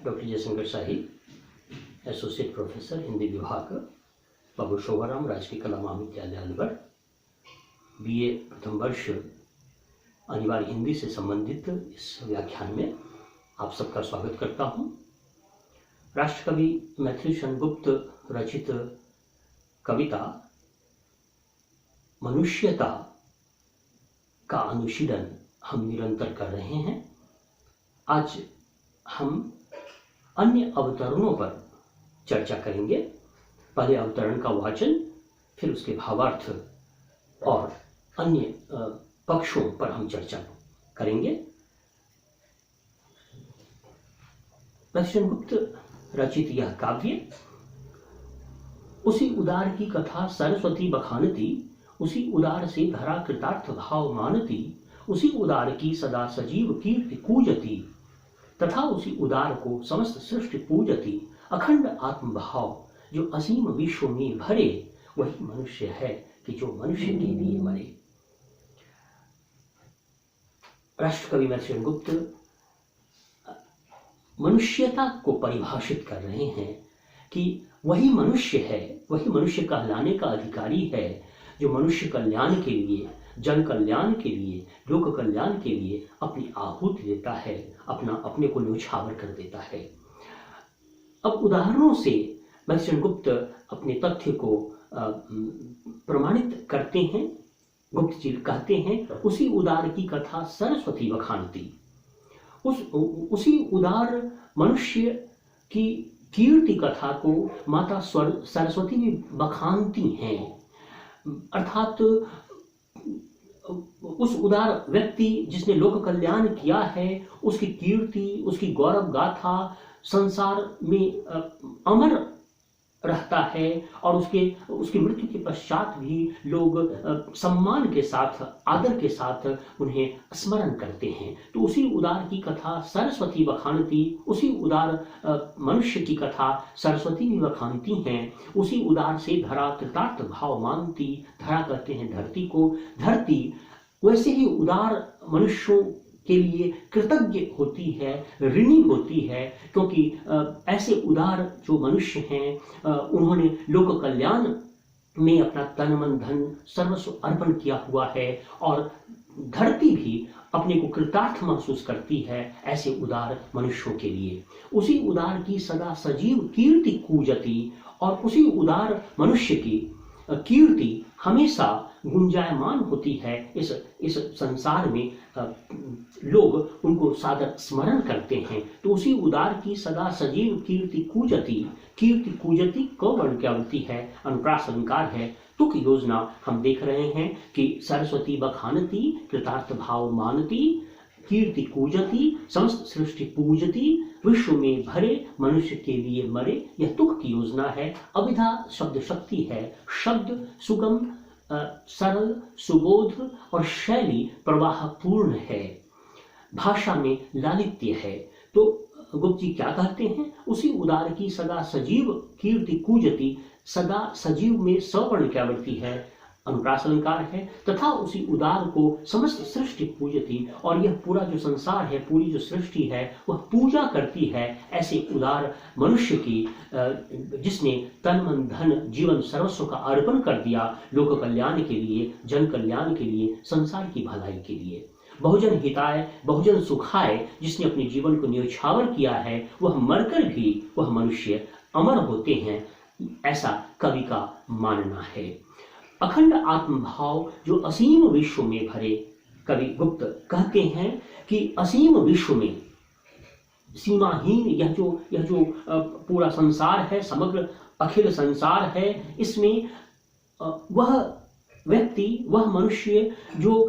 Doctor Jaishankar शाही, associate professor Hindi विभाग, बाबू शोभाराम राजकीय कला महाविद्यालय अलवर, बीए प्रथम वर्ष, अनिवार्य हिंदी से संबंधित इस व्याख्यान में आप सबका स्वागत करता हूं। राष्ट्रकवि मैथिली सेनगुप्त रचित कविता मनुष्यता का अनुशीलन हम निरंतर कर रहे हैं। आज हम अन्य अवतरणों पर चर्चा करेंगे। पहले अवतरण का वाचन, फिर उसके भावार्थ और अन्य पक्षों पर हम चर्चा करेंगे। मैथिली सेनगुप्त रचित यह काव्य उसी उदार की कथा सरस्वती बखानती, उसी उदार से धरा कृतार्थ भाव मानती, उसी उदार की सदा सजीव कीर्ति कूजती, तथा उसी उदार को समस्त सृष्टि पूजती। अखंड आत्मभाव जो असीम विश्व में भरे, वही मनुष्य है कि जो मनुष्य के लिए मरे। राष्ट्रकवि मैथिली सेनगुप्त मनुष्यता को परिभाषित कर रहे हैं कि वही मनुष्य है, वही मनुष्य कहलाने का अधिकारी है जो मनुष्य कल्याण के लिए, जन कल्याण के लिए, लोक कल्याण के लिए अपनी आहुति देता है, अपने को न्योछावर कर देता है। अब उदाहरणों से मैथिली सेनगुप्त अपने तथ्य को प्रमाणित करते हैं। गुप्त जी कहते हैं, उसी उदार की कथा सरस्वती बखानती, उसी उदार मनुष्य की कीर्ति कथा को माता सरस्वती भी बखानती हैं। अर्थात उस उदार व्यक्ति जिसने लोक कल्याण किया है, उसकी कीर्ति, उसकी गौरव गाथा संसार में अमर रहता है और उसकी मृत्यु के पश्चात भी लोग सम्मान के साथ, आदर के साथ उन्हें स्मरण करते हैं। तो उसी उदार की कथा सरस्वती बखानती, उसी उदार मनुष्य की कथा सरस्वती भी बखानती हैं। उसी उदार से धरा कृतार्थ भाव मानती, धरा कहते हैं धरती को, धरती वैसे ही उदार मनुष्यों के लिए कृतज्ञ होती है, ऋणी होती है, क्योंकि ऐसे उदार जो मनुष्य हैं उन्होंने लोक कल्याण में अपना तन मन धन सर्वस्व अर्पण किया हुआ है और धरती भी अपने को कृतार्थ महसूस करती है ऐसे उदार मनुष्यों के लिए। उसी उदार की सदा सजीव कीर्ति कूजती, और उसी उदार मनुष्य की कीर्ति हमेशा गुंजायमान होती है। इस संसार में लोग उनको सादर स्मरण करते हैं। तो उसी उदार की सदा सजीव कीर्ति कूजती, कीर्ति कूजती को वर्ण की आवृत्ति है, अनुप्रास अलंकार है। तुक योजना हम देख रहे हैं कि सरस्वती बखानती, कृतार्थ भाव मानती, कीर्ति कूजती, समस्त सृष्टि पूजती, विश्व में भरे, मनुष्य के लिए मरे। यह तुक की योजना है। अभिधा शब्द शक्ति है। शब्द सुगम, सरल, सुबोध और शैली प्रवाहपूर्ण है। भाषा में लालित्य है। तो गुप्त जी क्या कहते हैं? उसी उदार की सदा सजीव कीर्ति कूजती, सदा सजीव में सवर्ण की आवृत्ति है, अनुप्रास अलंकार है, तथा उसी उदार को समस्त सृष्टि पूजती, और यह पूरा जो संसार है, पूरी जो सृष्टि है, वह पूजा करती है ऐसे उदार मनुष्य की, जिसने तन मन धन जीवन सर्वस्व का अर्पण कर दिया लोक कल्याण के लिए, जन कल्याण के लिए, संसार की भलाई के लिए। बहुजन हिताय बहुजन सुखाय जिसने अपने जीवन को न्योछावर किया है, वह मरकर भी वह मनुष्य अमर होते हैं, ऐसा कवि का मानना है। अखंड आत्मभाव जो असीम विश्व में भरे, कवि गुप्त कहते हैं कि असीम विश्व में सीमाहीन यह जो पूरा संसार है, समग्र अखिल संसार है, इसमें वह व्यक्ति, वह मनुष्य जो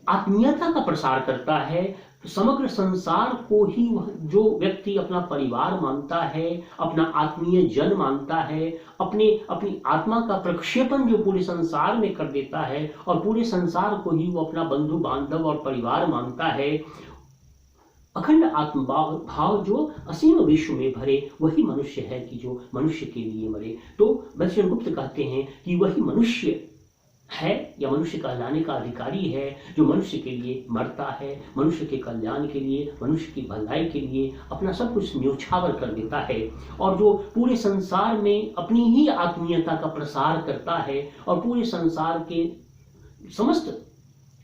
आत्मीयता का प्रसार करता है, समग्र संसार को ही वह जो व्यक्ति अपना परिवार मानता है, अपना आत्मीय जन मानता है, अपनी आत्मा का प्रक्षेपण जो पूरे संसार में कर देता है और पूरे संसार को ही वो अपना बंधु बांधव और परिवार मानता है, अखंड आत्मभाव जो असीम विश्व में भरे, वही मनुष्य है कि जो मनुष्य के लिए मरे। तो मैथिली सेनगुप्त कहते हैं कि वही मनुष्य है या मनुष्य कहलाने का अधिकारी है जो मनुष्य के लिए मरता है, मनुष्य के कल्याण के लिए, मनुष्य की भलाई के लिए अपना सब कुछ न्योछावर कर देता है, और जो पूरे संसार में अपनी ही आत्मीयता का प्रसार करता है और पूरे संसार के समस्त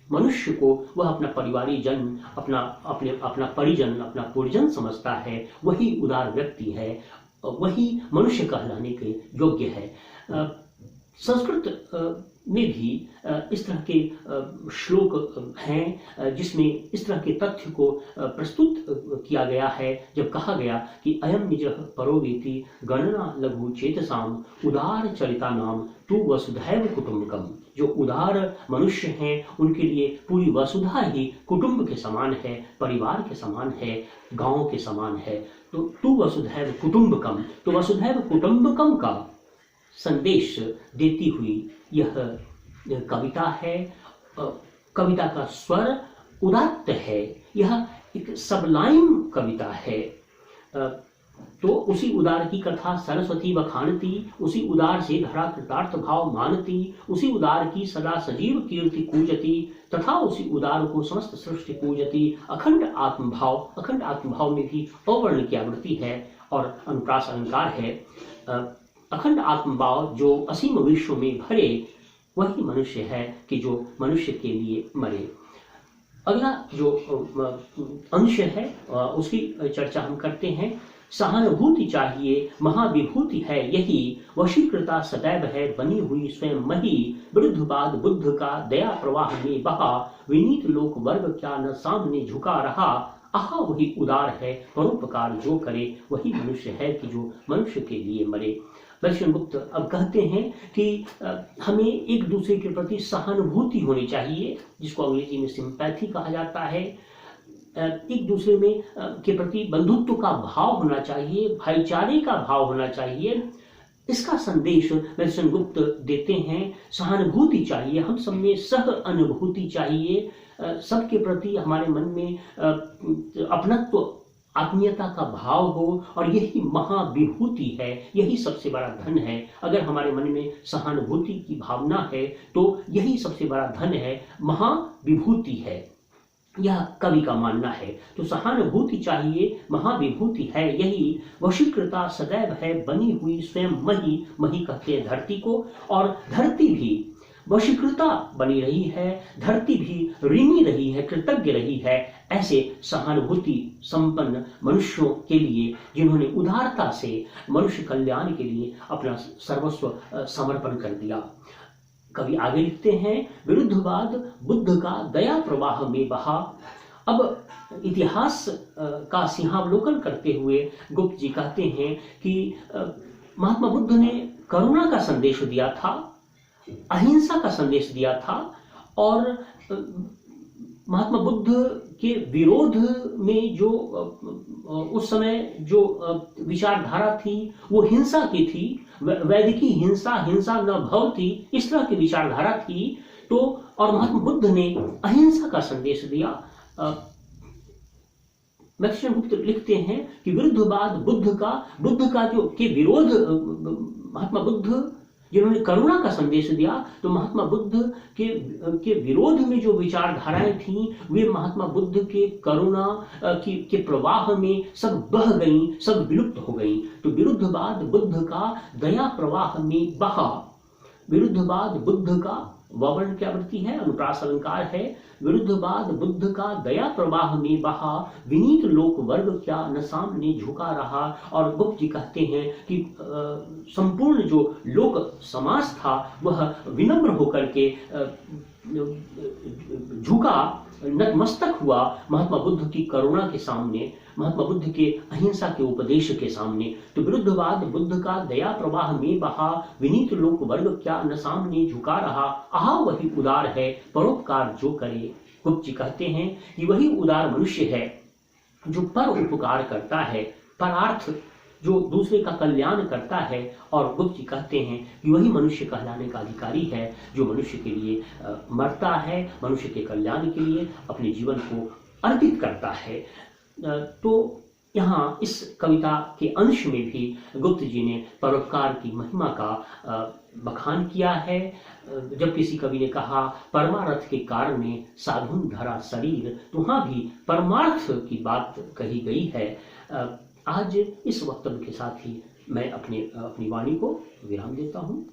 मनुष्य को वह अपना परिवारी जन, अपना परिजन, अपना परिजन समझता है, वही उदार व्यक्ति है, वही मनुष्य कहलाने के योग्य है। संस्कृत में भी इस तरह के श्लोक हैं जिसमें इस तरह के तथ्य को प्रस्तुत किया गया है, जब कहा गया कि अयम निजः परोवेति गणना लघु चेतसाम उदार चरिता नाम तु वसुधैव कुटुंबकम। जो उदार मनुष्य हैं उनके लिए पूरी वसुधा ही कुटुंब के समान है, परिवार के समान है, गांव के समान है। तो तु वसुधैव कुटुंबकम, तो वसुधैव कुटुंबकम का संदेश देती हुई यह कविता है। कविता का स्वर उदात्त है, यह एक सबलाइम कविता है। तो उसी उदार की कथा सरस्वती बखानती, उसी उदार से धरा कृतार्थ भाव मानती, उसी उदार की सदा सजीव कीर्ति कूजती, तथा उसी उदार को समस्त सृष्टि पूजती। अखंड आत्मभाव में भी अवर्ण की आवृत्ति है और अनुप्रास अलंकार है। अखंड आत्मभाव जो असीम विश्व में भरे, वही मनुष्य है कि जो मनुष्य के लिए मरे। अगला जो अंश है उसकी चर्चा हम करते हैं। सहानुभूति चाहिए महाविभूति है यही, वशीकृता सदैव है बनी हुई स्वयं मही। विरुद्धवाद बुद्ध का दया प्रवाह में बहा, विनीत लोक वर्ग क्या न सामने झुका रहा। आहा वही उदार है परोपकार जो करे, वही मनुष्य है कि जो मनुष्य के लिए मरे। दर्शन गुप्त अब कहते हैं कि हमें एक दूसरे के प्रति सहानुभूति होनी चाहिए, जिसको अंग्रेजी में सिंपैथी कहा जाता है। एक दूसरे में के प्रति बंधुत्व का भाव होना चाहिए, भाईचारे का भाव होना चाहिए। इसका संदेश दर्शन गुप्त देते हैं। सहानुभूति चाहिए, हम सब में सह अनुभूति चाहिए, सबके प्रति हमारे मन में अपनत्व, आत्मीयता का भाव हो, और यही महाविभूति है, यही सबसे बड़ा धन है। अगर हमारे मन में सहानुभूति की भावना है तो यही सबसे बड़ा धन है, महाविभूति है, यह कवि का मानना है। तो सहानुभूति चाहिए, महाविभूति है यही, वशीकृता सदैव है बनी हुई स्वयं मही। मही कहते हैं धरती को, और धरती भी वशीकृता बनी रही है, धरती भी ऋणी रही है, कृतज्ञ रही है ऐसे सहानुभूति संपन्न मनुष्यों के लिए, जिन्होंने उदारता से मनुष्य कल्याण के लिए अपना सर्वस्व समर्पण कर दिया। कवि आगे लिखते हैं, विरुद्धवाद बुद्ध का दया प्रवाह में बहा। अब इतिहास का सिंहावलोकन करते हुए गुप्त जी कहते हैं कि महात्मा बुद्ध ने करुणा का संदेश दिया था, अहिंसा का संदेश दिया था, और महात्मा बुद्ध के विरोध में जो उस समय जो विचारधारा थी वो हिंसा की थी, वैदिकी हिंसा, हिंसा न भवति, इस तरह की विचारधारा थी। तो और महात्मा बुद्ध ने अहिंसा का संदेश दिया। दर्शन गुप्त लिखते हैं कि विरुद्धवाद बुद्ध का जो के विरोध, महात्मा बुद्ध जिन्होंने करुणा का संदेश दिया, तो महात्मा बुद्ध के विरोध में जो विचारधाराएं थीं वे महात्मा बुद्ध के करुणा के प्रवाह में सब बह गईं, सब विलुप्त हो गईं। तो विरुद्धवाद बुद्ध का दया प्रवाह में बहा। विरुद्धवाद बुद्ध का वर्ण की आवृत्ति है, अनुप्रास अलंकार है। विरुद्धवाद बुद्ध का दया प्रवाह में बहा, विनीत लोक वर्ग क्या न सामने झुका रहा। और गुप्त जी कहते हैं कि संपूर्ण जो लोक समाज था वह विनम्र होकर के झुका, नतमस्तक हुआ महात्मा बुद्ध की करुणा के सामने, महात्मा बुद्ध के अहिंसा के उपदेश के सामने। तो विरुद्धवाद बुद्ध का दया प्रवाह में बहा, विनीत लोक वर्ग क्या न सामने झुका रहा। आहा वही उदार है परोपकार जो करे। गुप्त जी कहते हैं कि वही उदार मनुष्य है जो पर उपकार करता है, परार्थ जो दूसरे का कल्याण करता है। और गुप्त जी कहते हैं कि वही मनुष्य कहलाने का अधिकारी है जो मनुष्य के लिए मरता है, मनुष्य के कल्याण के लिए अपने जीवन को अर्पित करता है। तो यहाँ इस कविता के अंश में भी गुप्त जी ने परोपकार की महिमा का बखान किया है। जब किसी कवि ने कहा परमार्थ के कारणे साधुन धरा शरीर, तो वहाँ भी परमार्थ की बात कही गई है। आज इस वक्तव्य के साथ ही मैं अपनी वाणी को विराम देता हूँ।